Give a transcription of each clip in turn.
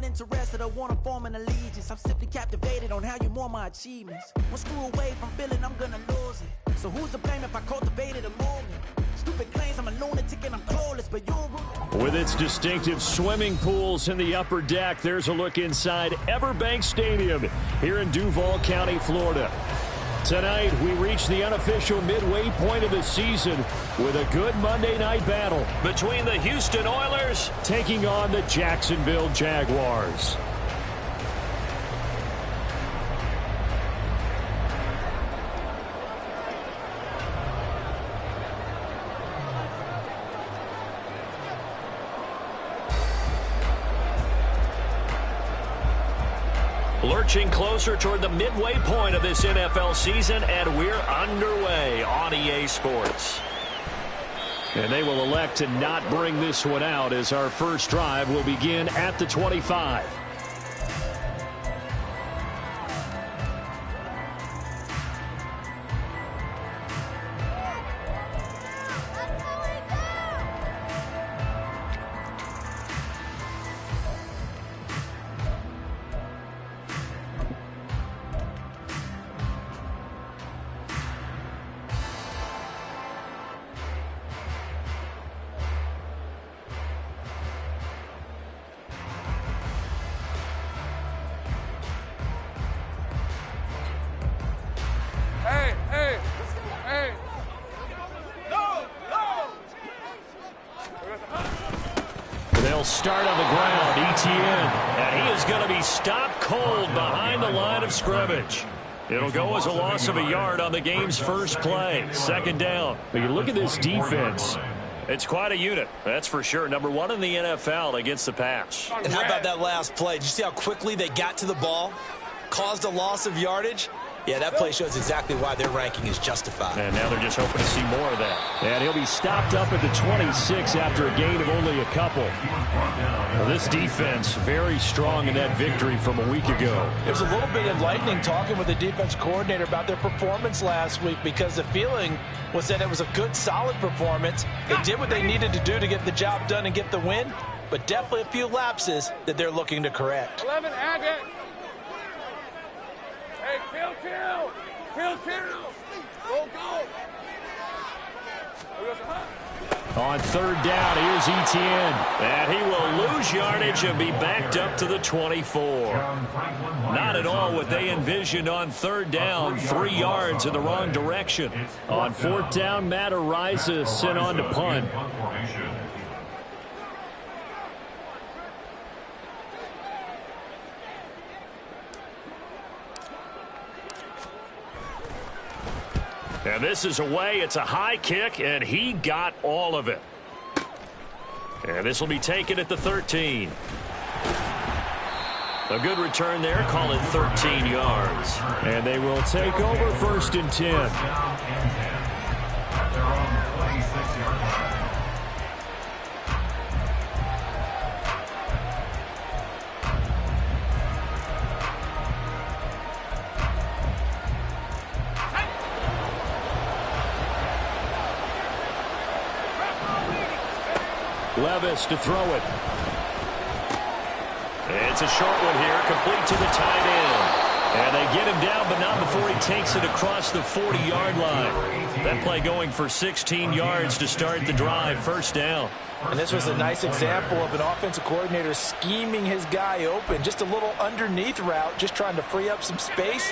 not interested or want to form an allegiance. I'm simply captivated on how you more my achievements. One screw away from feeling I'm gonna lose it. So who's to blame if I cultivated a moment? Stupid claims I'm a lunatic and I'm clueless, but you're... With its distinctive swimming pools in the upper deck, there's a look inside Everbank Stadium here in Duval County, Florida. Tonight, we reach the unofficial midway point of the season with a good Monday night battle between the Houston Oilers taking on the Jacksonville Jaguars. Lurching closer toward the midway point of this NFL season, and we're underway on EA Sports. And they will elect to not bring this one out as our first drive will begin at the 25. They'll start on the ground. Etienne, and he is going to be stopped cold behind the line of scrimmage. It'll go as a loss of a yard on the game's first play. Second down. But you look at this defense. It's quite a unit, that's for sure. Number one in the NFL against the pass. And how about that last play? Did you see how quickly they got to the ball? Caused a loss of yardage? Yeah, that play shows exactly why their ranking is justified. And now they're just hoping to see more of that. And he'll be stopped up at the 26 after a gain of only a couple. Well, this defense very strong in that victory from a week ago. It was a little bit enlightening talking with the defense coordinator about their performance last week, because the feeling was that it was a good, solid performance. They did what they needed to do to get the job done and get the win, but definitely a few lapses that they're looking to correct. 11, add it. Hey, kill. Go. On third down, here's Etienne. And he will lose yardage and be backed up to the 24. Not at all what they envisioned on third down. 3 yards in the wrong direction. On fourth down, Matt Ariza sent on to punt. And this is away. It's a high kick, and he got all of it. And this will be taken at the 13. A good return there. Call it 13 yards. And they will take over first and 10. Levis to throw it. It's a short one here, complete to the tight end. And they get him down, but not before he takes it across the 40-yard line. That play going for 16 yards to start the drive, first down. And this was a nice example of an offensive coordinator scheming his guy open. Just a little underneath route, just trying to free up some space,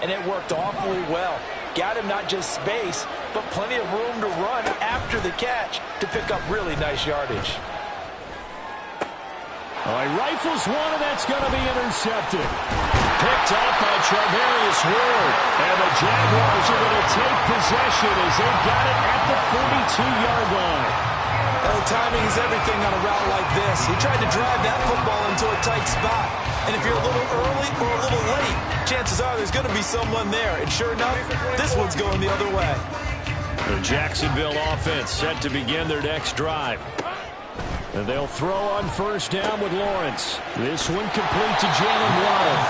and it worked awfully well. Got him not just space, but plenty of room to run after the catch to pick up really nice yardage. Oh, he rifles one, and that's going to be intercepted. Picked up by Charvarius Ward. And the Jaguars are going to take possession as they've got it at the 42-yard line. Well, timing is everything on a route like this. He tried to drive that football into a tight spot. And if you're a little early or a little late, chances are there's going to be someone there. And sure enough, this one's going the other way. The Jacksonville offense set to begin their next drive. And they'll throw on first down with Lawrence. This one complete to Jalen Waddle.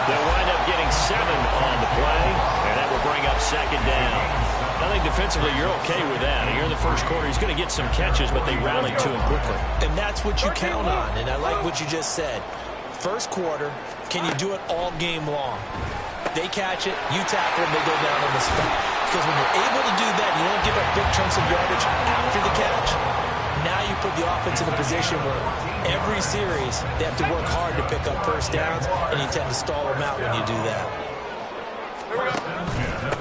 They'll wind up getting 7 on the play, and that will bring up second down. I think defensively you're okay with that. Here in the first quarter, he's going to get some catches, but they rallied to him quickly. And that's what you count on, and I like what you just said. First quarter, can you do it all game long? They catch it, you tackle them, they go down on the spot. Because when you're able to do that, you don't give up big chunks of yardage after the catch. Now you put the offense in a position where every series they have to work hard to pick up first downs, and you tend to stall them out when you do that.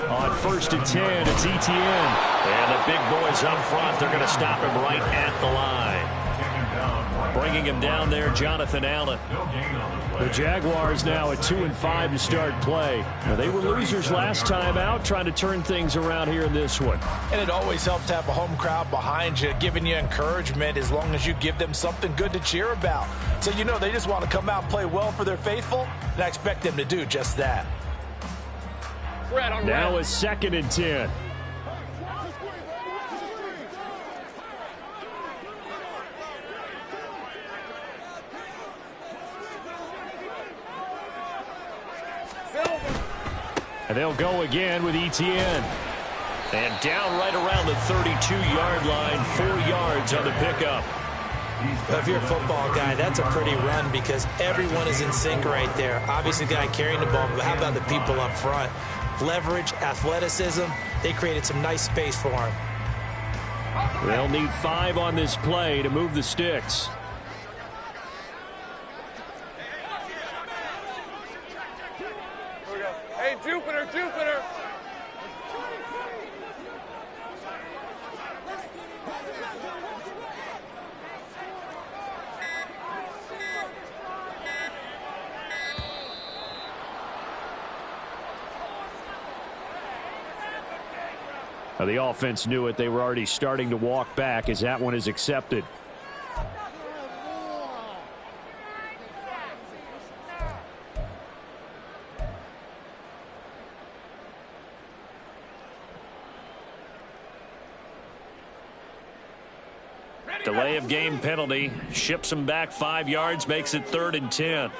On 1st and 10, it's Etienne. And the big boys up front, they're going to stop him right at the line. Bringing him down there, Jonathan Allen. The Jaguars now at 2-5 to start play. Now, they were losers last time out, trying to turn things around here in this one. And it always helps to have a home crowd behind you, giving you encouragement as long as you give them something good to cheer about. So you know they just want to come out and play well for their faithful, and I expect them to do just that. Now it's 2nd and 10. And they'll go again with Etienne. And down right around the 32-yard line, 4 yards on the pickup. Well, if you're a football guy, that's a pretty run because everyone is in sync right there. Obviously, the guy carrying the ball, but how about the people up front? Leverage, athleticism, they created some nice space for him. They'll need 5 on this play to move the sticks. Hey, Jupiter, Jupiter. The offense knew it. They were already starting to walk back as that one is accepted. Delay of game penalty. Ships them back 5 yards. Makes it 3rd and 10.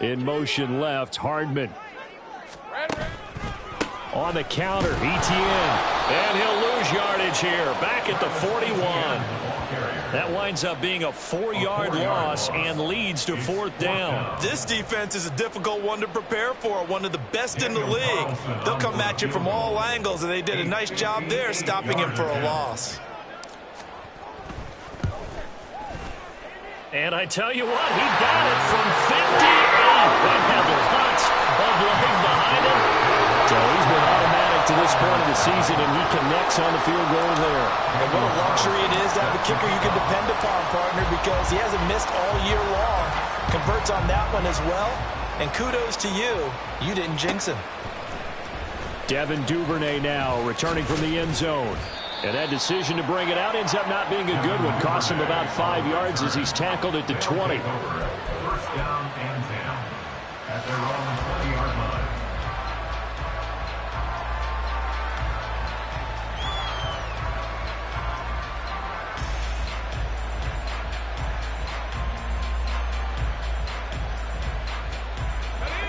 In motion left. Hardman. On the counter, Etienne. And he'll lose yardage here. Back at the 41. That winds up being a 4-yard loss and leads to 4th down. This defense is a difficult one to prepare for, one of the best in the league. They'll come at you from all angles, and they did a nice job there stopping him for a loss. And I tell you what, he got it from 58. That had lots of leg behind him. So he's been automatic to this point of the season, and he connects on the field goal there. And what a luxury it is to have a kicker you can depend upon, partner, because he hasn't missed all year long. Converts on that one as well. And kudos to you. You didn't jinx him. Devin Duvernay now returning from the end zone. And that decision to bring it out ends up not being a good one. Cost him about 5 yards as he's tackled at the 20. 1st down and 10 at their own 20-yard line.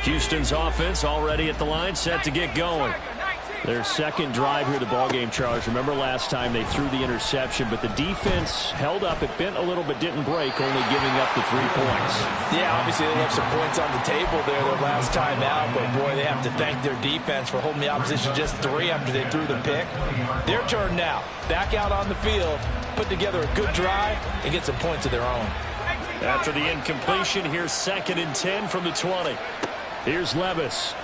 Houston's offense already at the line, set to get going. Their second drive here, the ballgame, Charles. Remember last time they threw the interception, but the defense held up. It bent a little but didn't break, only giving up the 3 points. Yeah, obviously they left some points on the table there their last time out, but boy, they have to thank their defense for holding the opposition just 3 after they threw the pick. Their turn now. Back out on the field, put together a good drive, and get some points of their own. After the incompletion, here's 2nd and 10 from the 20. Here's Levis.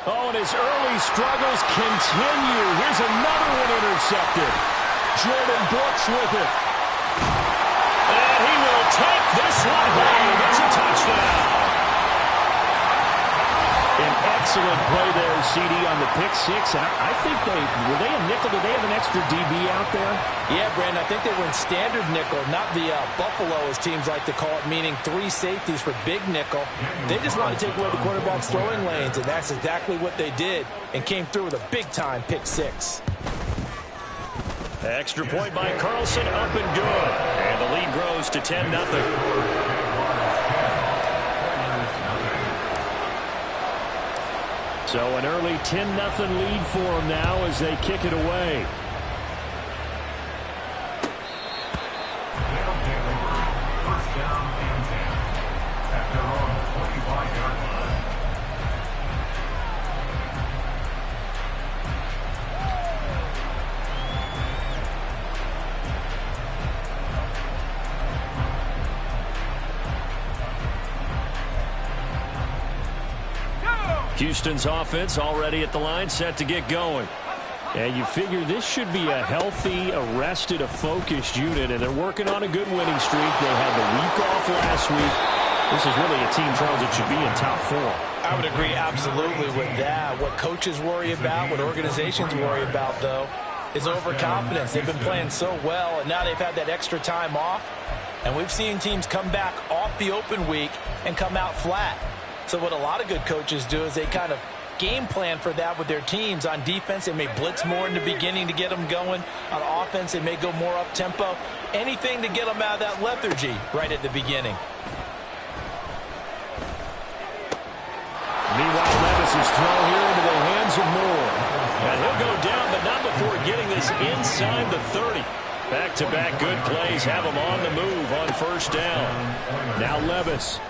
Oh, and his early struggles continue. Here's another one intercepted. Jordan Brooks with it. And he will take this one home. It's a touchdown. An excellent play there, CD, on the pick 6. And I think were they a nickel? Did they have an extra DB out there? Yeah, Brandon, I think they were in standard nickel, not the Buffalo, as teams like to call it, meaning 3 safeties for big nickel. They just want to take away the quarterback's throwing lanes, and that's exactly what they did, and came through with a big-time pick 6. Extra point by Carlson, up and good. And the lead grows to 10-0. So an early 10-0 lead for them now as they kick it away. First down and 10 at their own 25-yard line. Houston's offense already at the line, set to get going. And you figure this should be a healthy, arrested, a focused unit, and they're working on a good winning streak. They had the week off last week. This is really a team, Charles, that should be in top 4. I would agree absolutely with that. What coaches worry about, what organizations worry about, though, is overconfidence. They've been playing so well, and now they've had that extra time off. And we've seen teams come back off the open week and come out flat. So what a lot of good coaches do is they kind of game plan for that with their teams. On defense, they may blitz more in the beginning to get them going. On offense, they may go more up-tempo. Anything to get them out of that lethargy right at the beginning. Meanwhile, Levis's throw here into the hands of Moore. And he'll go down, but not before getting this inside the 30. Back-to-back good plays have him on the move on first down. Now Levis.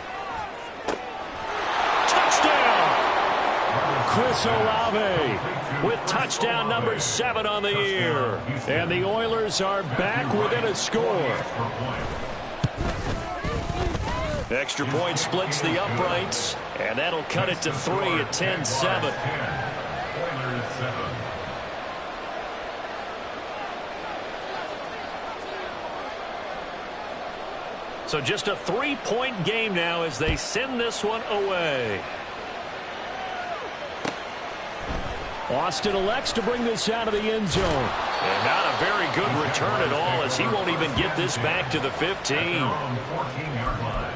Chris Olave with touchdown number 7 on the year. And the Oilers are back within a score. Extra point splits the uprights, and that'll cut it to 3 at 10-7. So just a 3-point game now as they send this one away. Austin elects to bring this out of the end zone. And not a very good return at all as he won't even get this back to the 15. 14-yard line.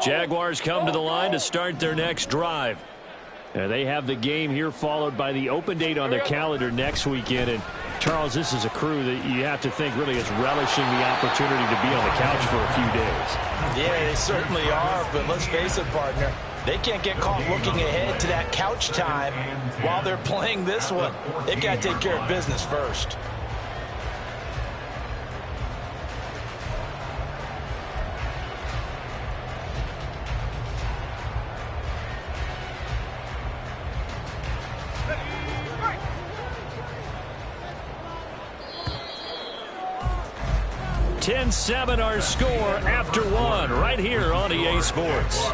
Jaguars come to the line to start their next drive. They have the game here followed by the open date on their calendar next weekend. And Charles, this is a crew that you have to think really is relishing the opportunity to be on the couch for a few days. Yeah, they certainly are, but let's face it, partner. They can't get caught looking ahead to that couch time while they're playing this one. They've got to take care of business first. (10-7) our score after 1 right here on EA Sports.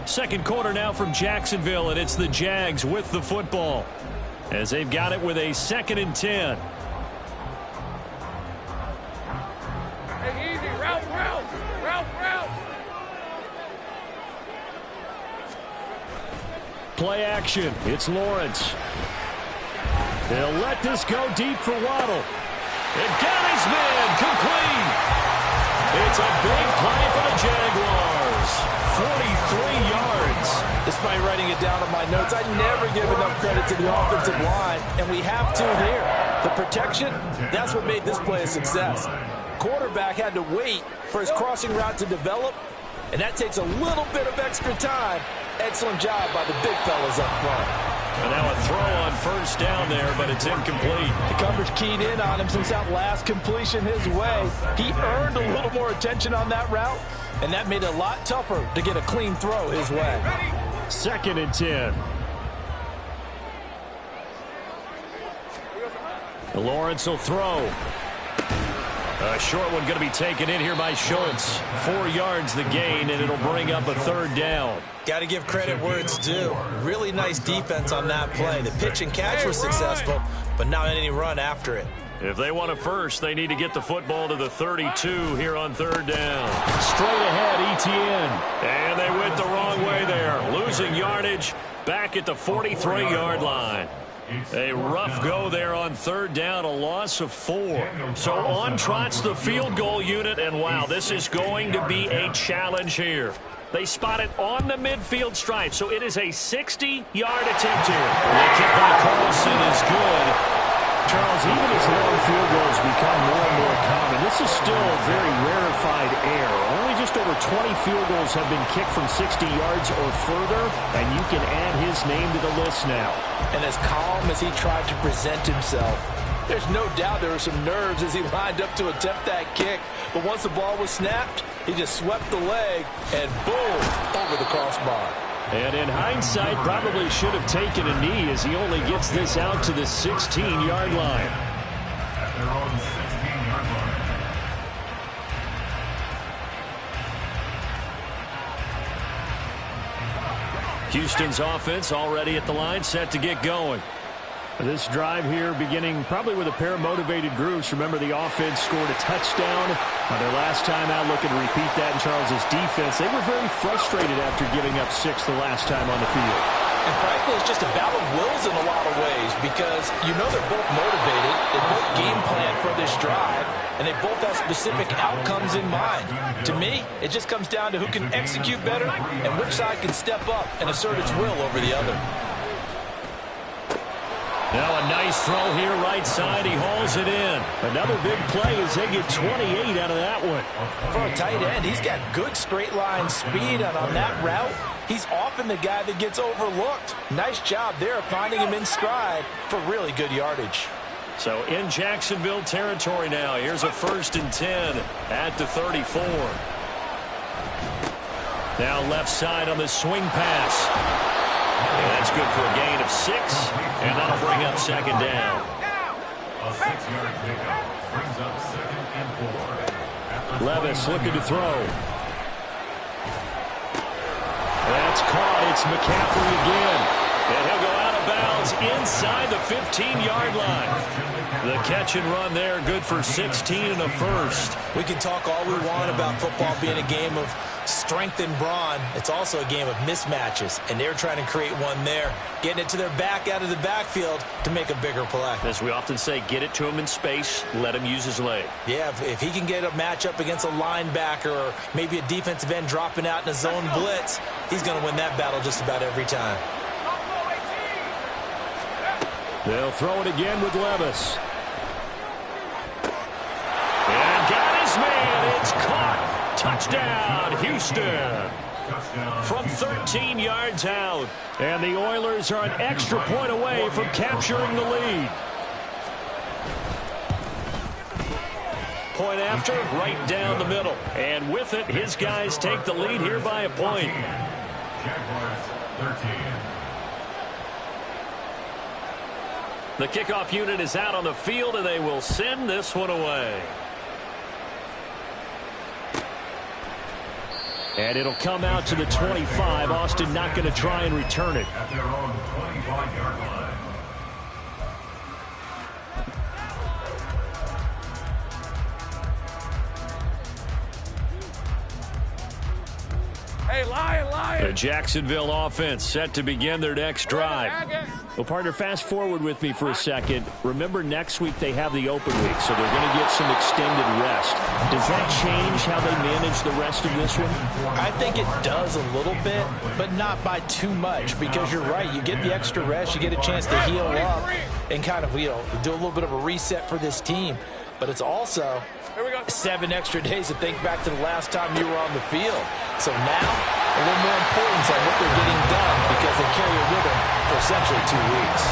Second quarter now from Jacksonville, and it's the Jags with the football as they've got it with a 2nd and 10. Hey, easy, route. Play action. It's Lawrence. They'll let this go deep for Waddle. And got his man complete. It's a big play for the Jaguars. 43 yards. Despite writing it down on my notes, I never give enough credit to the offensive line, and we have to here. The protection, that's what made this play a success. Quarterback had to wait for his crossing route to develop, and that takes a little bit of extra time. Excellent job by the big fellas up front. And now a throw on first down there, but it's incomplete. The coverage keyed in on him since that last completion his way. He earned a little more attention on that route, and that made it a lot tougher to get a clean throw his way. 2nd and 10. Lawrence will throw. A short one going to be taken in here by Schultz. 4 yards the gain, and it'll bring up a 3rd down. Got to give credit where it's due. Really nice defense on that play. The pitch and catch was successful, but not any run after it. If they want a first, they need to get the football to the 32 here on 3rd down. Straight ahead, Etienne. And they went the wrong way there. Losing yardage back at the 43-yard line. A rough go there on 3rd down, a loss of 4. So on trots the field goal unit, and wow, this is going to be a challenge here. They spot it on the midfield stripe, so it is a 60-yard attempt here. The kick by Carlson is good. Charles, even as long field goals become more and more common, this is still a very rarefied air. Only just over 20 field goals have been kicked from 60 yards or further, and you can add his name to the list now. And as calm as he tried to present himself, there's no doubt there were some nerves as he lined up to attempt that kick. But once the ball was snapped, he just swept the leg and boom, over the crossbar. And in hindsight, probably should have taken a knee as he only gets this out to the 16-yard line. At their own 16-yard line. Houston's offense already at the line, set to get going. This drive here beginning probably with a pair of motivated groups. Remember, the offense scored a touchdown on their last time out, looking to repeat that in Charles's defense. They were very frustrated after giving up 6 the last time on the field. And frankly, it's just a battle of wills in a lot of ways because you know they're both motivated. They both game plan for this drive, and they both have specific outcomes in mind. To me, it just comes down to who can execute better and which side can step up and assert its will over the other. Now a nice throw here right side. He hauls it in. Another big play as they get 28 out of that one. For a tight end, he's got good straight line speed, and on that route, he's often the guy that gets overlooked. Nice job there finding him in stride for really good yardage. So in Jacksonville territory now. Here's a 1st and 10 at the 34. Now left side on the swing pass. And that's good for a gain of 6, and that'll bring up 2nd down. A 6-yard pickup brings up 2nd and 4. Levis looking to throw. That's caught. It's McCaffrey again. And he'll go out of bounds inside the 15-yard line. The catch and run there, good for 16 and a 1st. We can talk all we want about football being a game of strength and brawn. It's also a game of mismatches, and they're trying to create one there, getting it to their back out of the backfield to make a bigger play. As we often say, get it to him in space, let him use his leg. Yeah, if he can get a matchup against a linebacker or maybe a defensive end dropping out in a zone blitz, he's going to win that battle just about every time. They'll throw it again with Levis. And got his man. It's caught. Touchdown, Houston. From 13 yards out. And the Oilers are an extra point away from capturing the lead. Point after, right down the middle. And with it, his guys take the lead here by a point. Jaguars 13. The kickoff unit is out on the field, and they will send this one away. And it'll come out to the 25. Austin not going to try and return it. At their own 25-yard line. Hey, Lion! The Jacksonville offense set to begin their next drive. Well, partner, fast forward with me for a second. Remember, next week they have the open week, so they're going to get some extended rest. Does that change how they manage the rest of this one? I think it does a little bit, but not by too much, because you're right. You get the extra rest, you get a chance to heal up and kind of, do a little bit of a reset for this team. But it's also 7 extra days to think back to the last time you were on the field. So now, a little more importance on what they're getting done because they carry it with them for essentially 2 weeks.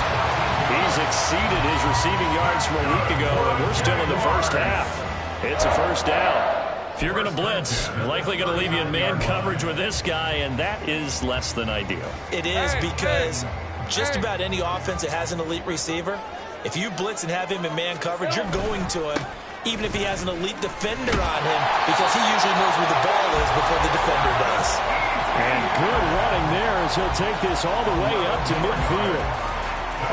He's exceeded his receiving yards from a week ago, and we're still in the first half. It's a 1st down. If you're going to blitz, likely going to leave you in man coverage with this guy, and that is less than ideal. It is because just about any offense that has an elite receiver, if you blitz and have him in man coverage, you're going to him, even if he has an elite defender on him, because he usually knows where the ball is before the defender does. And good running there as he'll take this all the way up to midfield.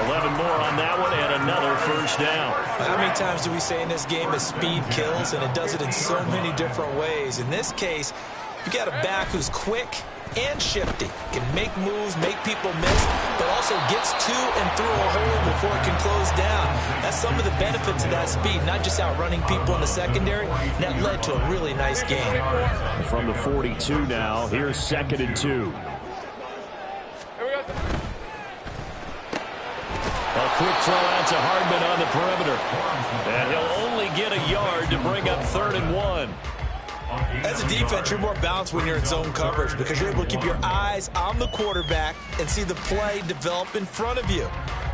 11 more on that one and another 1st down. How many times do we say in this game that speed kills, and it does it in so many different ways? In this case, you got a back who's quick and shifty, can make moves, make people miss, but also gets to and through a hole before it can close down. That's some of the benefits of that speed, not just outrunning people in the secondary. And that led to a really nice game. From the 42 now, here's 2nd and 2. A quick throw out to Hardman on the perimeter. And he'll only get a yard to bring up 3rd and 1. As a defense, you're more balanced when you're in zone coverage because you're able to keep your eyes on the quarterback and see the play develop in front of you.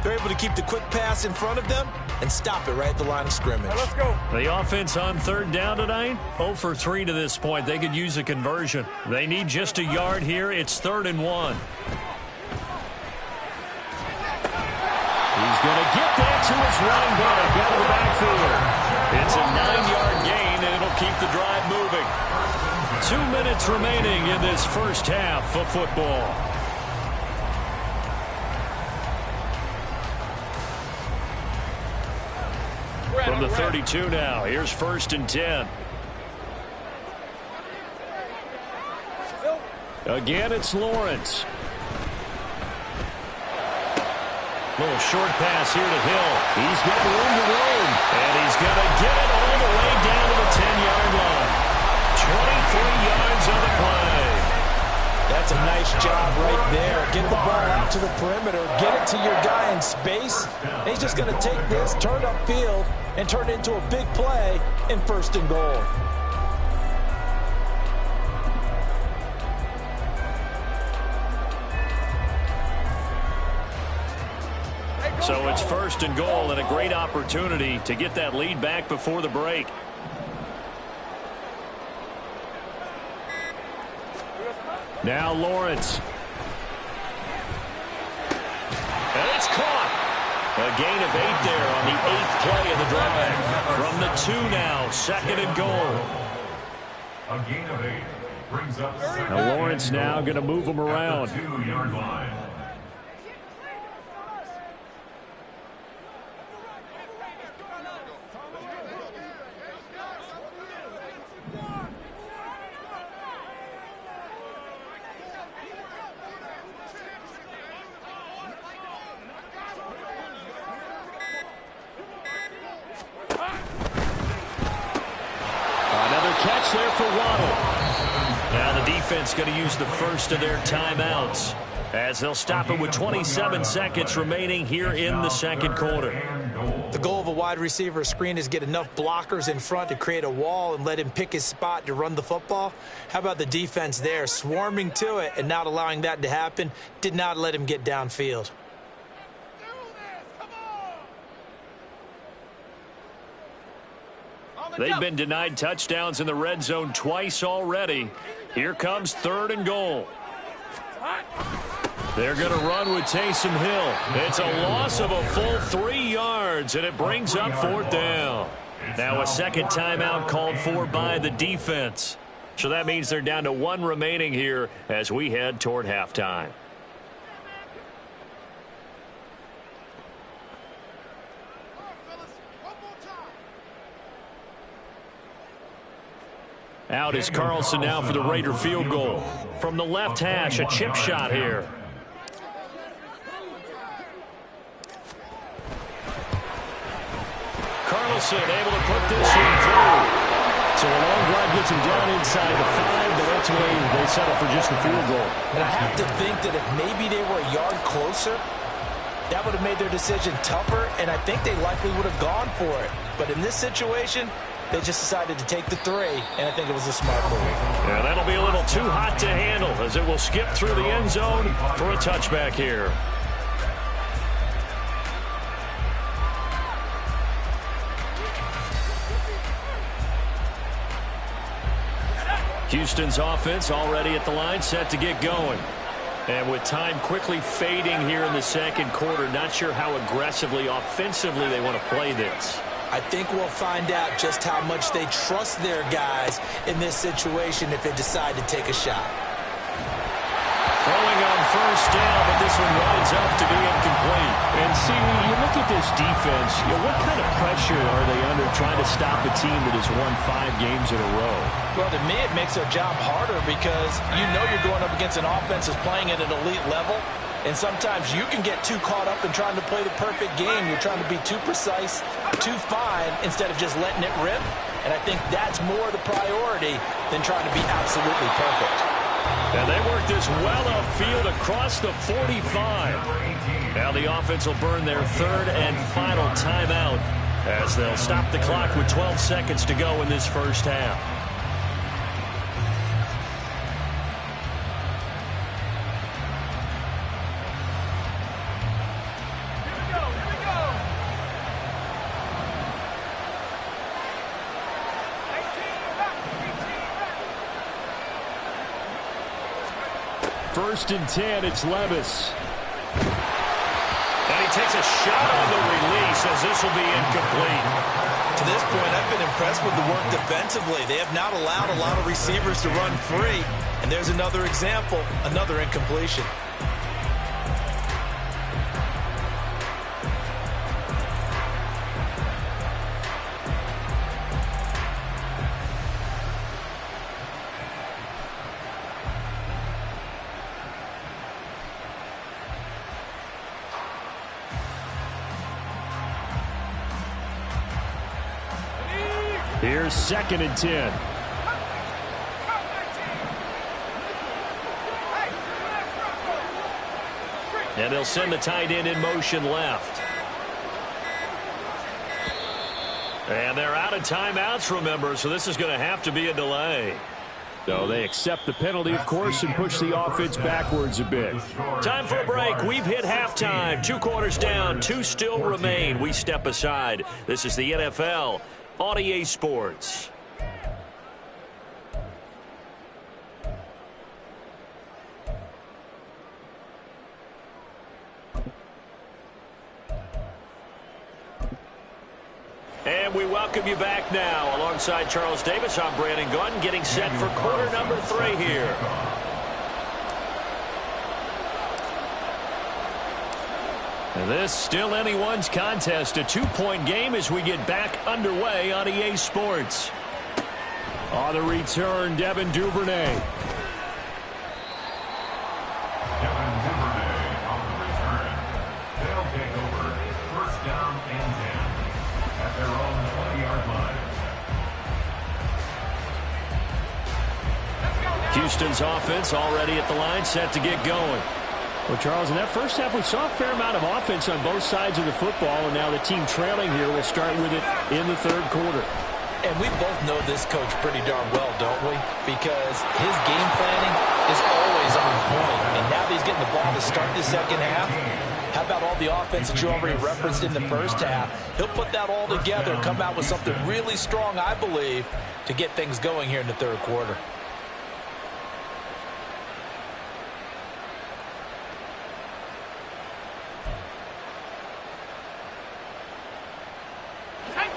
They're able to keep the quick pass in front of them and stop it right at the line of scrimmage. Let's go. The offense on 3rd down tonight, 0 for 3 to this point. They could use a conversion. They need just a yard here. It's 3rd and 1. He's going to get that to his running back out of the backfield. It's a 9-yard gain, and it'll keep the drive moving. 2 minutes remaining in this first half of football. From the 32 now, here's 1st and 10. Again, it's Lawrence. Little short pass here to Hill. He's got room to roam. And he's going to get it all the way down to the 10-yard line. 23 yards on the play. That's a nice job right there. Get the ball out to the perimeter. Get it to your guy in space. And he's just going to take this, turn upfield, and turn it into a big play in 1st and goal. So it's 1st and goal and a great opportunity to get that lead back before the break. Now Lawrence. And it's caught. A gain of 8 there on the 8th play of the drive. From the 2 now, 2nd and goal. A gain of 8 brings up Now Lawrence now going to move him around. 2-yard line. Catch there for Waddle. Now the defense going to use the first of their timeouts as they'll stop it with 27 seconds remaining here in the 2nd quarter. The goal of a wide receiver screen is get enough blockers in front to create a wall and let him pick his spot to run the football. How about the defense there, swarming to it and not allowing that to happen? Did not let him get downfield. They've been denied touchdowns in the red zone twice already. Here comes 3rd and goal. They're going to run with Taysom Hill. It's a loss of a full 3 yards, and it brings up 4th down. Now a second timeout called for by the defense. So that means they're down to 1 remaining here as we head toward halftime. Out is Carlson now for the Raider field goal. From the left hash, a chip shot here. Carlson able to put this one through. So a long drive gets him down inside the 5, but ultimately they settle for just the field goal. And I have to think that if maybe they were a yard closer, that would have made their decision tougher, and I think they likely would have gone for it. But in this situation, they just decided to take the 3, and I think it was a smart move. Yeah, that'll be a little too hot to handle as it will skip through the end zone for a touchback here. Houston's offense already at the line, set to get going. And with time quickly fading here in the 2nd quarter, not sure how aggressively, offensively they want to play this. I think we'll find out just how much they trust their guys in this situation if they decide to take a shot. Throwing on 1st down, but this one winds up to be incomplete. And see, you look at this defense, what kind of pressure are they under trying to stop a team that has won 5 games in a row? Well, to me, it makes their job harder because you know you're going up against an offense that's playing at an elite level. And sometimes you can get too caught up in trying to play the perfect game. You're trying to be too precise, too fine, instead of just letting it rip. And I think that's more the priority than trying to be absolutely perfect. And they work this well upfield across the 45. Now the offense will burn their third and final timeout as they'll stop the clock with 12 seconds to go in this first half. First and 10, it's Levis. And he takes a shot on the release as this will be incomplete. To this point, I've been impressed with the work defensively. They have not allowed a lot of receivers to run free. And there's another example, another incompletion. Here's second and 10. And they'll send the tight end in motion left. And they're out of timeouts, remember, so this is going to have to be a delay. So they accept the penalty, of course, and push the offense backwards a bit. Time for a break. We've hit halftime. 2 quarters down, 2 still remain. We step aside. This is the NFL on EA Sports. And we welcome you back now. Alongside Charles Davis, I'm Brandon Gunn, getting set for quarter number 3 here. And this still anyone's contest, a 2-point game as we get back underway on EA Sports. On the return, Devin Duvernay. Devin Duvernay on the return. They'll take over first down and 10 at their own 20-yard line. Houston's offense already at the line, set to get going. Well, Charles, in that first half, we saw a fair amount of offense on both sides of the football, and now the team trailing here will start with it in the third quarter. And we both know this coach pretty darn well, don't we? Because his game planning is always on point. And now that he's getting the ball to start the second half, how about all the offense that you already referenced in the first half? He'll put that all together and come out with something really strong, I believe, to get things going here in the third quarter.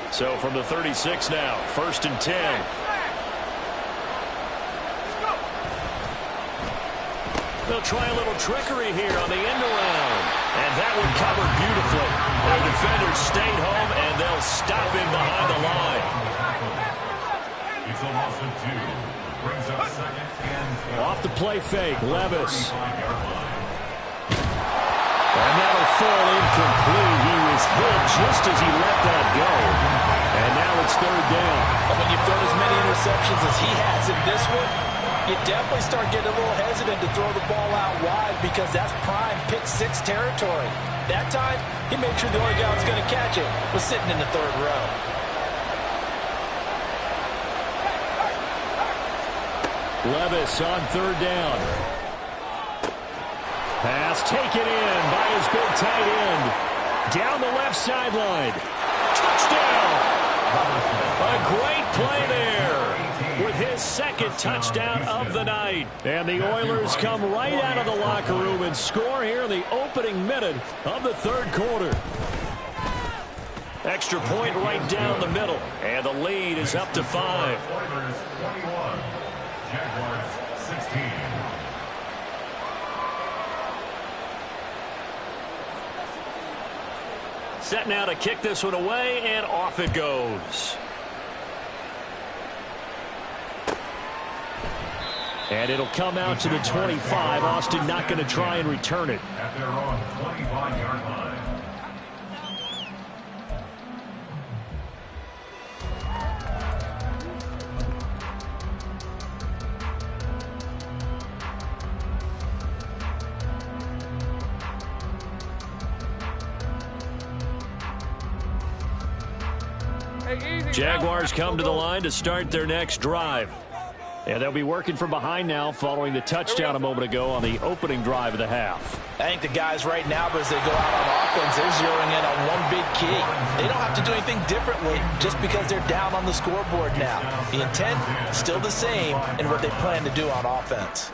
So from the 36 now, first and 10. They'll try a little trickery here on the end around. And that one covered beautifully. Their defenders stayed home, and they'll stop him behind the line. It's a loss of 2. Brings up second and 10. Off the play fake, Levis. And that'll fall incomplete. He was hit just as he let that go. And now it's third down. And when you've thrown as many interceptions as he has in this one, you definitely start getting a little hesitant to throw the ball out wide because that's prime pick-6 territory. That time, he made sure the only guy who was going to catch it was sitting in the third row. Levis on third down. Pass taken in by his big tight end. Down the left sideline. Touchdown! A great play there with his second touchdown of the night. And the Oilers come right out of the locker room and score here in the opening minute of the third quarter. Extra point right down the middle. And the lead is up to 5. Oilers 21, Jaguars 16. Set now to kick this one away, and off it goes. And it'll come out to the 25. Austin not going to try and return it. At their own 25-yard line. Jaguars come to the line to start their next drive. And they'll be working from behind now following the touchdown a moment ago on the opening drive of the half. I think the guys right now, as they go out on offense, they're zeroing in on one big key. They don't have to do anything differently just because they're down on the scoreboard now. The intent, still the same in what they plan to do on offense.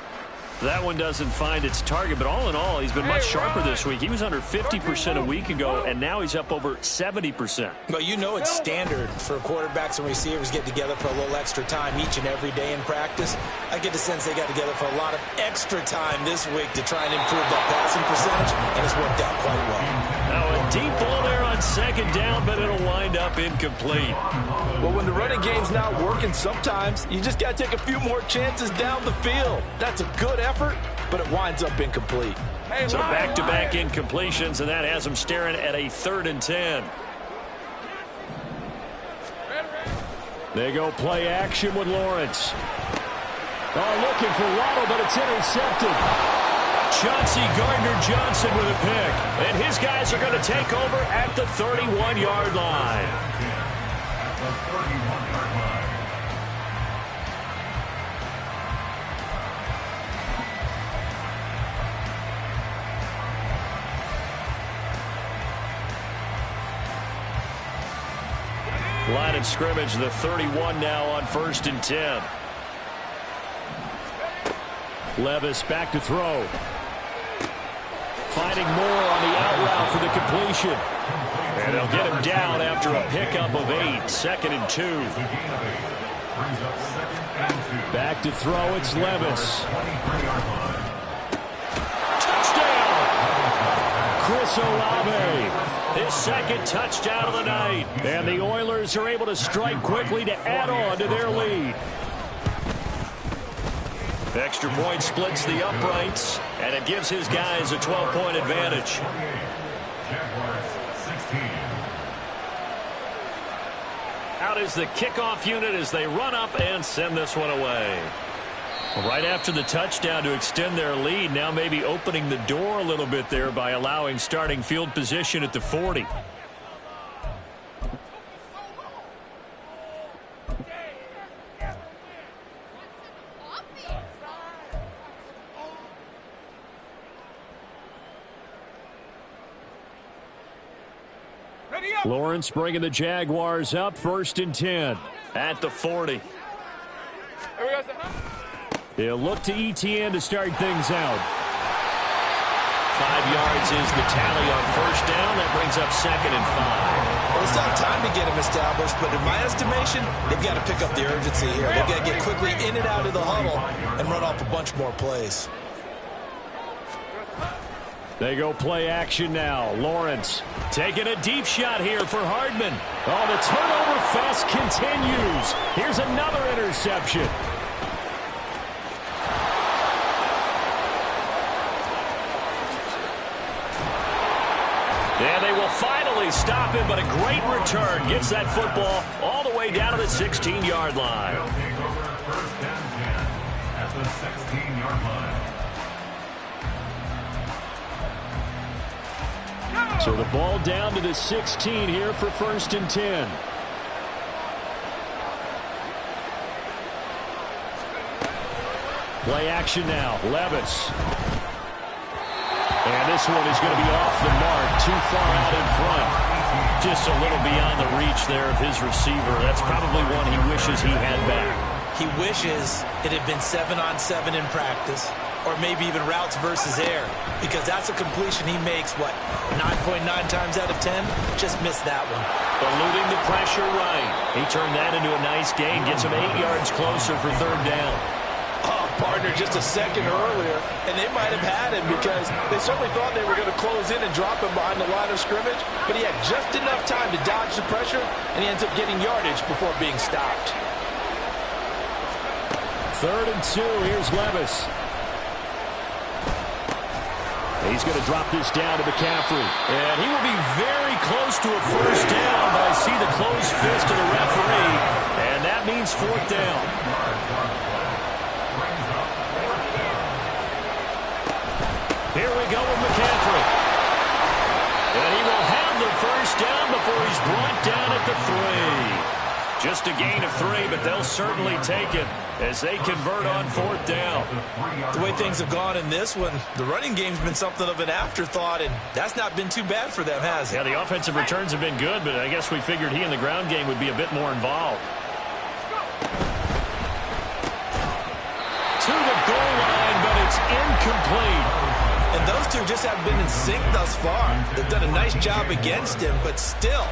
That one doesn't find its target, but all in all, he's been much sharper this week. He was under 50% a week ago, and now he's up over 70%. But you know it's standard for quarterbacks and receivers get together for a little extra time each and every day in practice. I get the sense they got together for a lot of extra time this week to try and improve that passing percentage, and it's worked out quite well. Now a deep ball there on second down, but it'll wind up incomplete. Well, when the running game's not working, sometimes you just got to take a few more chances down the field. That's a good effort, but it winds up incomplete. So back-to-back incompletions, and that has them staring at a 3rd and 10. They go play action with Lawrence. Oh, looking for Waddle, but it's intercepted. Chauncey Gardner-Johnson with a pick. And his guys are going to take over at the 31-yard line. At the 31-yard line. Line of scrimmage, the 31 now on 1st and 10. Levis back to throw. Finding Moore on the out route for the completion. And they'll get him down after a pickup of 8. 2nd and 2. Back to throw, it's Levis. Touchdown! Chris Olave. His 2nd touchdown of the night. And the Oilers are able to strike quickly to add on to their lead. Extra point splits the uprights, and it gives his guys a 12-point advantage. Jaguars 16. Out is the kickoff unit as they run up and send this one away. Right after the touchdown to extend their lead, now maybe opening the door a little bit there by allowing starting field position at the 40. Lawrence bringing the Jaguars up, 1st and 10 at the 40. He'll look to ETN to start things out. 5 yards is the tally on 1st down. That brings up 2nd and 5. Well, it's not time to get him established, but in my estimation, they've got to pick up the urgency here. They've got to get quickly in and out of the huddle and run off a bunch more plays. They go play action now. Lawrence taking a deep shot here for Hardman. Oh, the turnover fest continues. Here's another interception. And they will finally stop him, but a great return gets that football all the way down to the 16-yard line. They'll take over 1st and 10 at the 16-yard line. So the ball down to the 16 here for 1st and 10. Play action now. Levis. And this one is going to be off the mark. Too far out in front. Just a little beyond the reach there of his receiver. That's probably one he wishes he had back. He wishes it had been 7-on-7 in practice, or maybe even routes versus air, because that's a completion he makes, what, 9.9 times out of 10? Just missed that one. Eluding the pressure right. He turned that into a nice gain, gets him 8 yards closer for 3rd down. Oh, partner, just a second earlier, and they might have had him because they certainly thought they were going to close in and drop him behind the line of scrimmage, but he had just enough time to dodge the pressure, and he ends up getting yardage before being stopped. 3rd and 2. Here's Levis. He's going to drop this down to McCaffrey. And he will be very close to a first down, but I see the closed fist of the referee, and that means 4th down. Here we go with McCaffrey. And he will have the first down before he's brought down at the 3. Just a gain of 3, but they'll certainly take it as they convert on 4th down. The way things have gone in this one, the running game's been something of an afterthought, and that's not been too bad for them, has it? Yeah, the offensive returns have been good, but I guess we figured he in the ground game would be a bit more involved. To the goal line, but it's incomplete. And those two just haven't been in sync thus far. They've done a nice job against him, but still,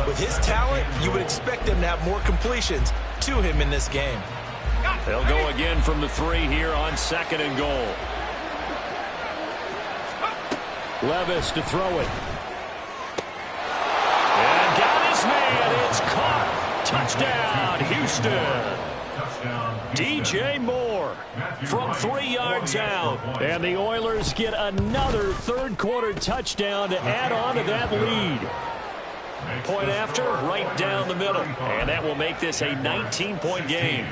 with his talent, you would expect them to have more completions to him in this game. They'll go again from the 3 here on 2nd and goal. Levis to throw it. And got his man. It's caught. Touchdown, Houston. DJ Moore from 3 yards out. And the Oilers get another 3rd quarter touchdown to add on to that lead. Point after, right down the middle. And that will make this a 19-point game.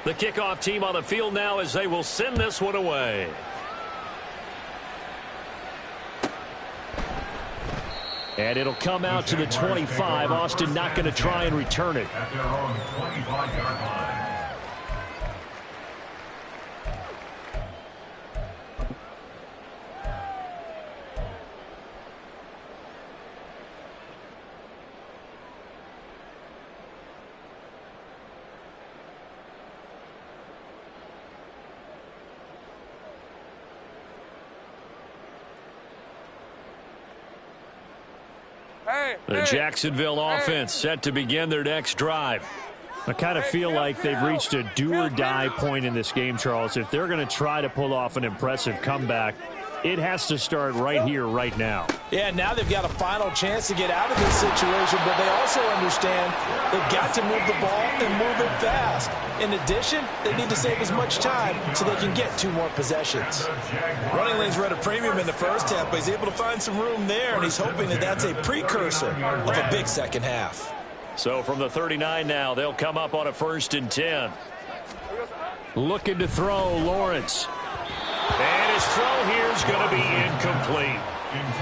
The kickoff team on the field now as they will send this one away. And it'll come out to the 25. Austin not going to try and return it. At their own 25-yard line. The Jacksonville offense set to begin their next drive. I kind of feel like they've reached a do-or-die point in this game, Charles. If they're going to try to pull off an impressive comeback, it has to start right here, right now. Yeah, now they've got a final chance to get out of this situation, but they also understand they've got to move the ball and move it fast. In addition, they need to save as much time so they can get 2 more possessions. Running lanes were at a premium in the first half, but he's able to find some room there, and he's hoping that that's a precursor of a big second half. So from the 39 now, they'll come up on a 1st and 10. Looking to throw, Lawrence. And his throw here is going to be incomplete.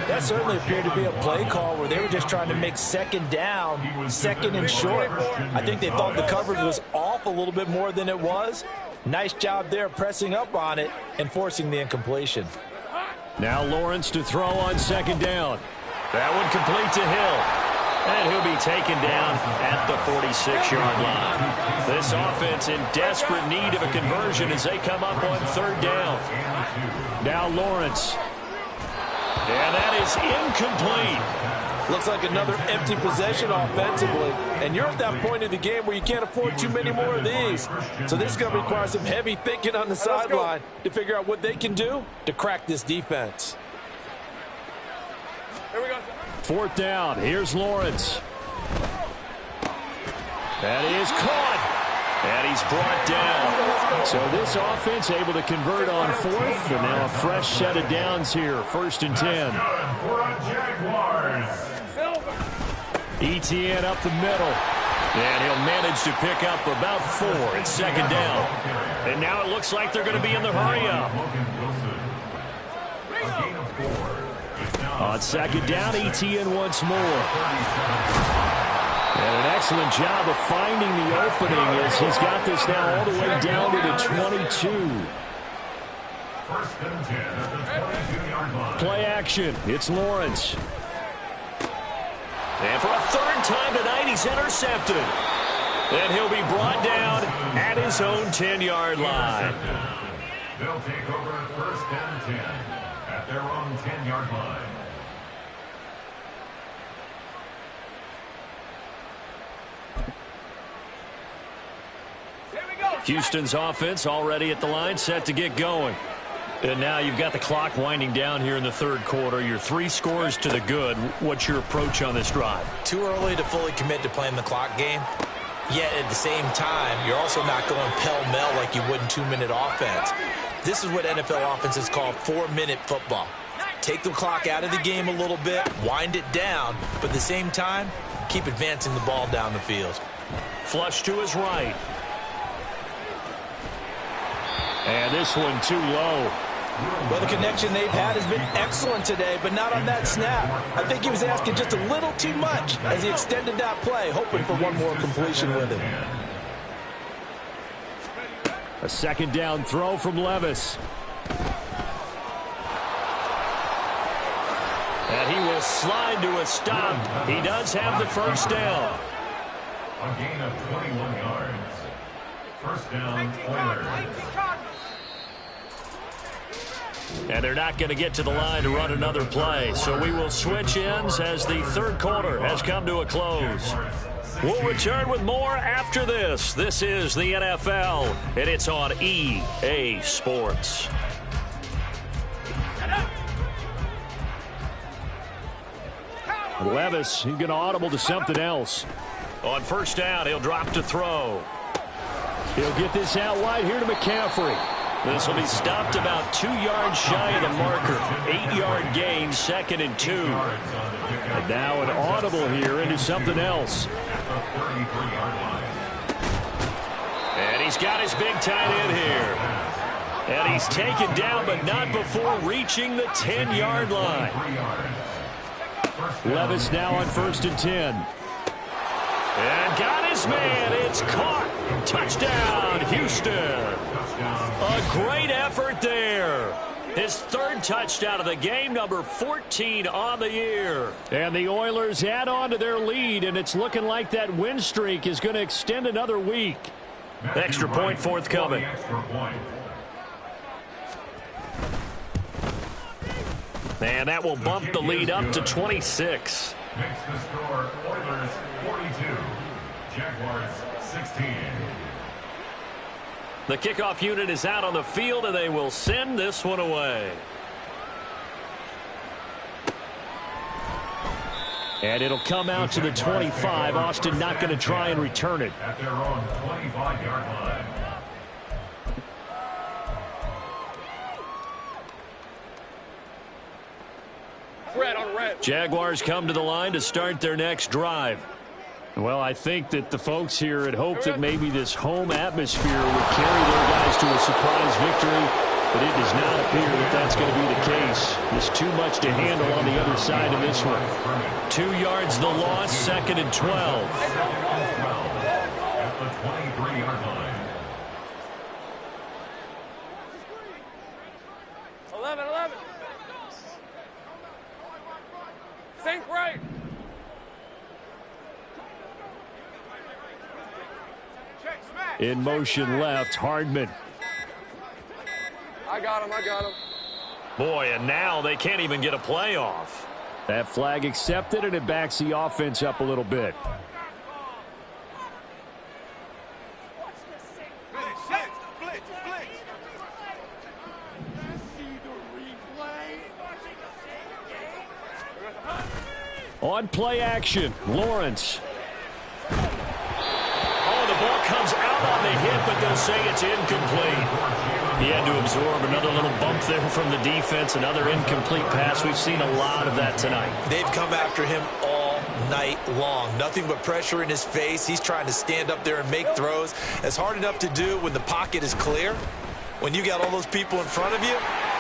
That certainly appeared to be a play call where they were just trying to make 2nd down, 2nd and short. I think they thought the coverage was off a little bit more than it was. Nice job there pressing up on it and forcing the incompletion. Now Lawrence to throw on 2nd down. That one complete to Hill. And he'll be taken down at the 46-yard line. This offense in desperate need of a conversion as they come up on 3rd down. Now Lawrence. And that is incomplete. Looks like another empty possession offensively. And you're at that point in the game where you can't afford too many more of these. So this is going to require some heavy thinking on the sideline to figure out what they can do to crack this defense. Here we go. 4th down. Here's Lawrence. That is caught. And he's brought down. So this offense able to convert on 4th. And now a fresh set of downs here. 1st and 10. Etienne up the middle. And he'll manage to pick up about 4 at 2nd down. And now it looks like they're going to be in the hurry-up. On 2nd down, Etienne once more. And an excellent job of finding the opening as he's got this now all the way down to the 22. Play action. It's Lawrence. And for a 3rd time tonight, he's intercepted. And he'll be brought down at his own 10-yard line. They'll take over 1st and 10 at their own 10-yard line. Houston's offense already at the line, set to get going. And now you've got the clock winding down here in the third quarter. You're 3 scores to the good. What's your approach on this drive? Too early to fully commit to playing the clock game. Yet at the same time, you're also not going pell-mell like you would in 2-minute offense. This is what NFL offenses call 4-minute football. Take the clock out of the game a little bit, wind it down, but at the same time, keep advancing the ball down the field. Flush to his right. And this one too low. Well, the connection they've had has been excellent today, but not on that snap. I think he was asking just a little too much as he extended that play, hoping for one more completion with him. A second down throw from Levis. And he will slide to a stop. He does have the first down. A gain of 21 yards. First down, Oilers. And they're not going to get to the line to run another play. So we will switch ends as the third quarter has come to a close. We'll return with more after this. This is the NFL, and it's on EA Sports. Levis, he's going to audible to something else. On first down, he'll drop to throw. He'll get this out wide here to McCaffrey. This will be stopped about 2 yards shy of the marker. 8-yard gain, 2nd and 2. And now an audible here into something else. And he's got his big tight end here. And he's taken down, but not before reaching the 10-yard line. Levis now on 1st and 10. And got his man. It's caught. Touchdown, Houston. A great effort there. His 3rd touchdown of the game, number 14 on the year. And the Oilers add on to their lead, and it's looking like that win streak is going to extend another week. Extra point forthcoming. And that will bump the lead up to 26. Makes the score Oilers 42, Jaguars 16. The kickoff unit is out on the field, and they will send this one away. And it'll come out to the 25. Austin not going to try and return it. At their own 25-yard line. Red on red. Jaguars come to the line to start their next drive. Well, I think that the folks here had hoped that maybe this home atmosphere would carry their guys to a surprise victory, but it does not appear that that's going to be the case. There's too much to handle on the other side of this one. 2 yards the loss, 2nd and 12. At the 23-yard line. 11. Think right. In motion left, Hardman. I got him. Boy, and now they can't even get a play off. That flag accepted, and it backs the offense up a little bit. On play action, Lawrence. Oh, the ball comes out on the hit, but they'll say it's incomplete. He had to absorb another little bump there from the defense, another incomplete pass. We've seen a lot of that tonight. They've come after him all night long. Nothing but pressure in his face. He's trying to stand up there and make throws. It's hard enough to do when the pocket is clear. When you got all those people in front of you,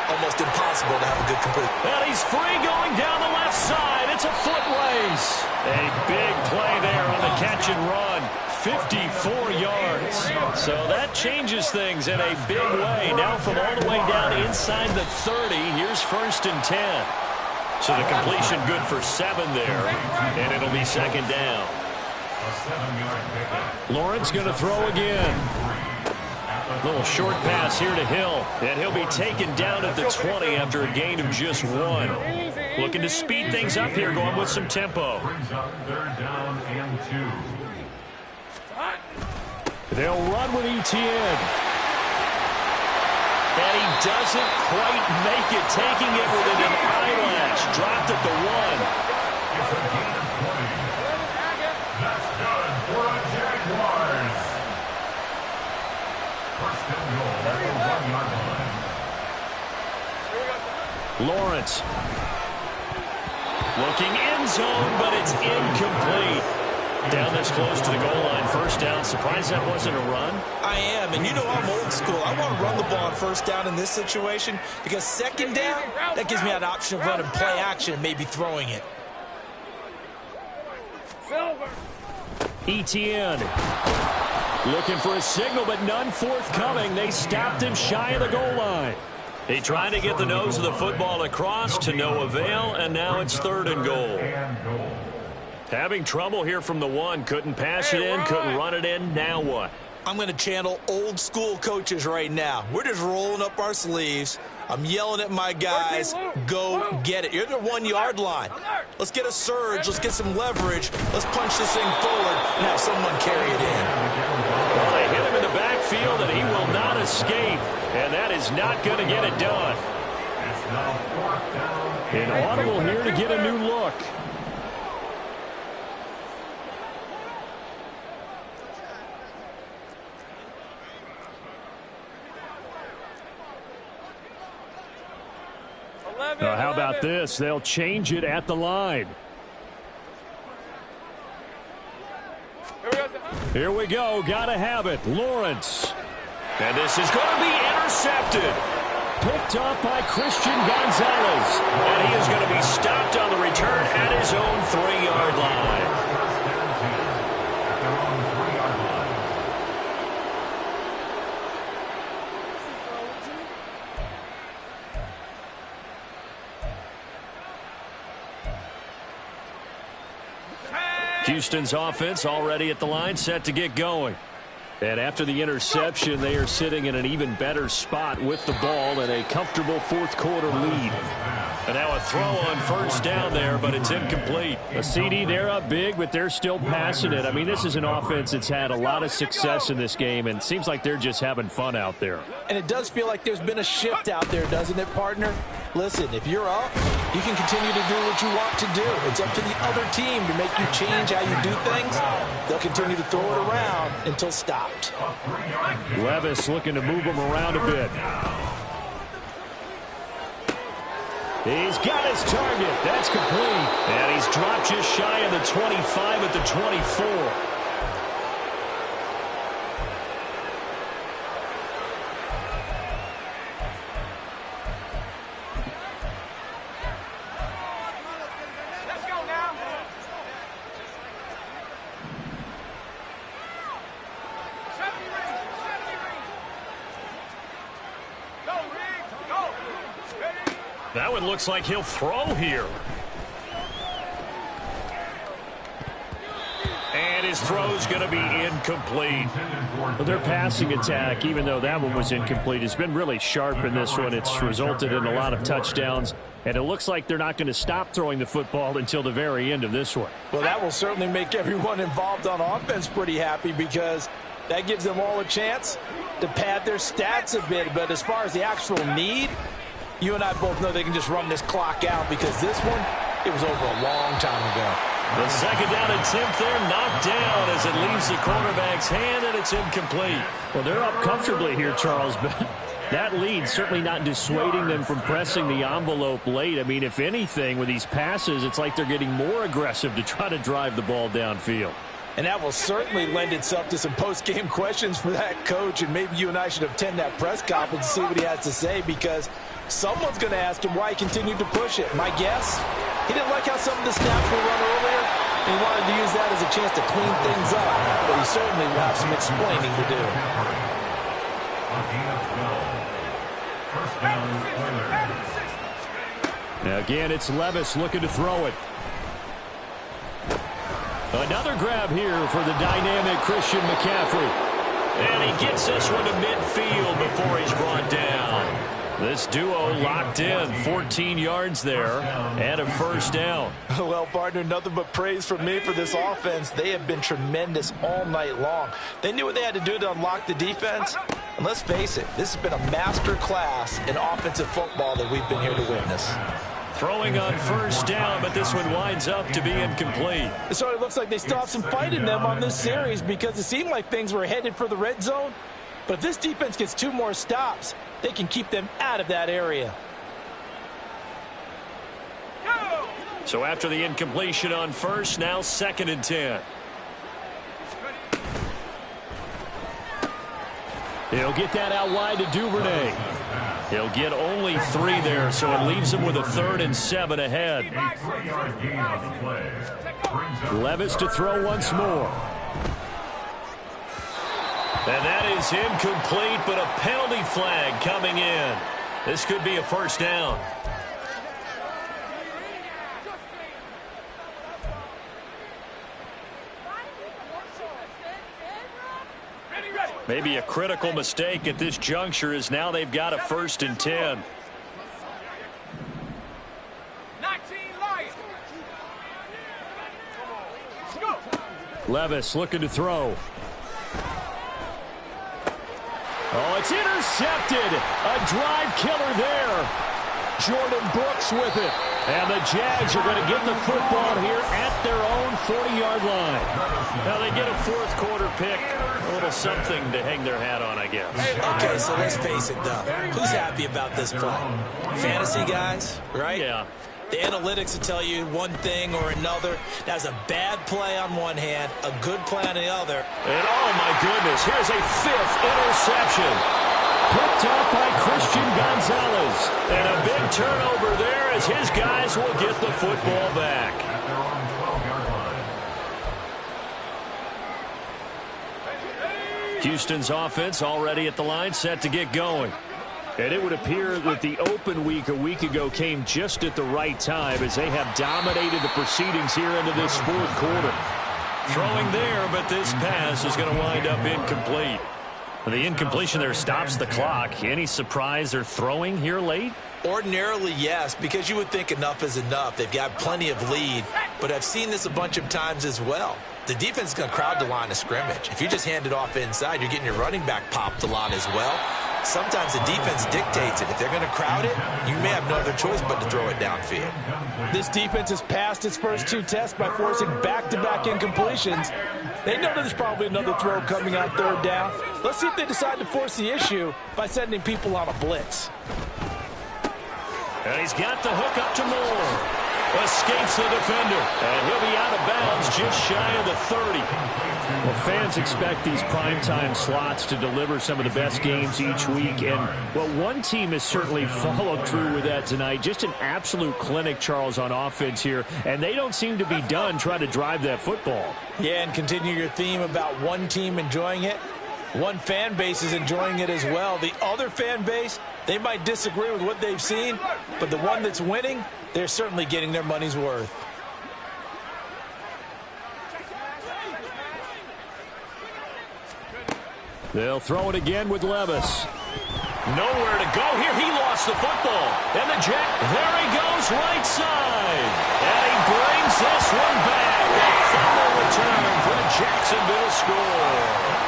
almost impossible to have a good complete. And he's free going down the left side. It's a foot race. A big play there on the catch and run. 54 yards. So that changes things in a big way. Now from all the way down inside the 30, here's 1st and 10. So the completion good for 7 there, and it'll be 2nd down. A 7-yard pickup. Lawrence going to throw again. Little short pass here to Hill, and he'll be taken down at the 20 after a gain of just 1. Looking to speed things up here, going with some tempo. Brings up 3rd down and 2. They'll run with Etienne. And he doesn't quite make it, taking it within an eyelash. Dropped at the 1. It's a gain of 20. That's good for the Jaguars. First and goal at the 1-yard line. Lawrence. Looking end zone, but it's incomplete. Down this close to the goal line, first down. Surprised that wasn't a run? I am, and you know I'm old school. I want to run the ball on first down in this situation because second down, that gives me an option of running play action and maybe throwing it. ETN. Looking for a signal, but none forthcoming. They stopped him shy of the goal line. He tried to get the nose of the football across to no avail, and now it's 3rd and goal. Having trouble here from the 1. Couldn't pass it in, couldn't run it in. Now what? I'm going to channel old school coaches right now. We're just rolling up our sleeves. I'm yelling at my guys, go get it. You're at the 1-yard line. Let's get a surge. Let's get some leverage. Let's punch this thing forward and have someone carry it in. Well, they hit him in the backfield, and he will not escape. And that is not going to get it done. An audible here to get a new look. How about this? They'll change it at the line. Here we go. Gotta have it. Lawrence. And this is going to be intercepted. Picked up by Christian Gonzalez. And he is going to be stopped on the return at his own 3-yard line. Houston's offense already at the line, set to get going. And after the interception, they are sitting in an even better spot with the ball and a comfortable 4th quarter lead. And now a throw on first down there, but it's incomplete. A CD, they're up big, but they're still passing it. I mean, this is an offense that's had a lot of success in this game, and it seems like they're just having fun out there. And it does feel like there's been a shift out there, doesn't it, partner? Listen, if you're up, you can continue to do what you want to do. It's up to the other team to make you change how you do things. They'll continue to throw it around until stopped. Levis looking to move him around a bit. He's got his target. That's complete. And he's dropped just shy of the 25 at the 24. That one looks like he'll throw here. And his throw's going to be incomplete. Well, their passing attack, even though that one was incomplete, has been really sharp in this one. It's resulted in a lot of touchdowns. And it looks like they're not going to stop throwing the football until the very end of this one. Well, that will certainly make everyone involved on offense pretty happy because that gives them all a chance to pad their stats a bit. But as far as the actual need, you and I both know they can just run this clock out because this one, it was over a long time ago. The second down attempt there knocked down as it leaves the quarterback's hand, and it's incomplete. Well, they're up comfortably here, Charles, but that lead certainly not dissuading them from pressing the envelope late. I mean, if anything, with these passes, it's like they're getting more aggressive to try to drive the ball downfield. And that will certainly lend itself to some post-game questions for that coach, and maybe you and I should attend that press conference and see what he has to say because someone's going to ask him why he continued to push it. My guess, he didn't like how some of the snaps were run earlier, and he wanted to use that as a chance to clean things up. But he certainly will have some explaining to do. Now again, it's Levis looking to throw it. Another grab here for the dynamic Christian McCaffrey. And he gets this one to midfield before he's brought down. This duo locked in, 14 yards there, and a first down. Well, partner, nothing but praise from me for this offense. They have been tremendous all night long. They knew what they had to do to unlock the defense, And let's face it, this has been a master class in offensive football that we've been here to witness. Throwing on first down, but this one winds up to be incomplete. So it looks like they still have some fight in them on this series because it seemed like things were headed for the red zone. But if this defense gets 2 more stops, they can keep them out of that area. So after the incompletion on first, now 2nd and 10. He'll get that out wide to Duvernay. He'll get only 3 there, so it leaves him with a 3rd and 7 ahead. Levis to throw once more. And that is incomplete, but a penalty flag coming in. This could be a first down. Maybe a critical mistake at this juncture is now they've got a 1st and 10. Levis looking to throw. Oh, it's intercepted. A drive killer there. Jordan Brooks with it. And the Jags are going to get the football here at their own 40-yard line. Now they get a 4th quarter pick. A little something to hang their hat on, I guess. Okay, so let's face it, though. Who's happy about this play? Fantasy guys, right? Yeah. The analytics will tell you one thing or another. That's a bad play on one hand, a good play on the other. And oh, my goodness, here's a 5th interception. Picked up by Christian Gonzalez. And a big turnover there as his guys will get the football back. Houston's offense already at the line, set to get going. And it would appear that the open week a week ago came just at the right time as they have dominated the proceedings here into this 4th quarter. Throwing there, but this pass is going to wind up incomplete. The incompletion there stops the clock. Any surprise they're throwing here late? Ordinarily, yes, because you would think enough is enough. They've got plenty of lead, but I've seen this a bunch of times as well. The defense is going to crowd the line of scrimmage. If you just hand it off inside, you're getting your running back popped a lot as well. Sometimes the defense dictates it. If they're going to crowd it, you may have no other choice but to throw it downfield. This defense has passed its first 2 tests by forcing back-to-back incompletions. They know there's probably another throw coming on 3rd down. Let's see if they decide to force the issue by sending people on a blitz. And he's got the hook up to Moore. Escapes the defender. And he'll be out of bounds just shy of the 30. Well, fans expect these primetime slots to deliver some of the best games each week. And, well, one team has certainly followed through with that tonight. Just an absolute clinic, Charles, on offense here. And they don't seem to be done trying to drive that football. Yeah, and continue your theme about one team enjoying it. One fan base is enjoying it as well. The other fan base, they might disagree with what they've seen, but the one that's winning, they're certainly getting their money's worth. They'll throw it again with Levis. Nowhere to go here. He lost the football. And the Jack, there he goes, right side. And he brings this one back. A fumble return for the Jacksonville score.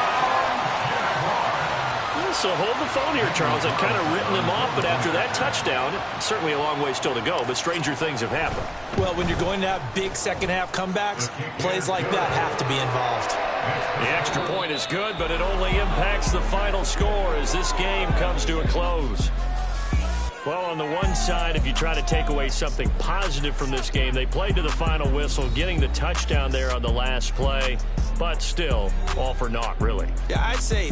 So hold the phone here, Charles. I've kind of written them off, but after that touchdown, certainly a long way still to go, but stranger things have happened. Well, when you're going to have big second-half comebacks, plays like that have to be involved. The extra point is good, but it only impacts the final score as this game comes to a close. Well, on the one side, if you try to take away something positive from this game, they played to the final whistle, getting the touchdown there on the last play, but still, all for naught, really. Yeah, I'd say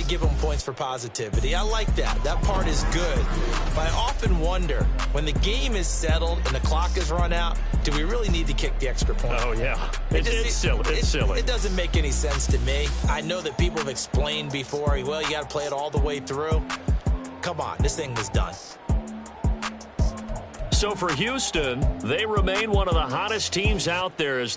give them points for positivity. I like that. That part is good. But I often wonder, when the game is settled and the clock is run out, do we really need to kick the extra point? Oh, yeah. It's silly. It's silly. It doesn't make any sense to me. I know that people have explained before, well, you got to play it all the way through. Come on, this thing was done. So for Houston, they remain one of the hottest teams out there as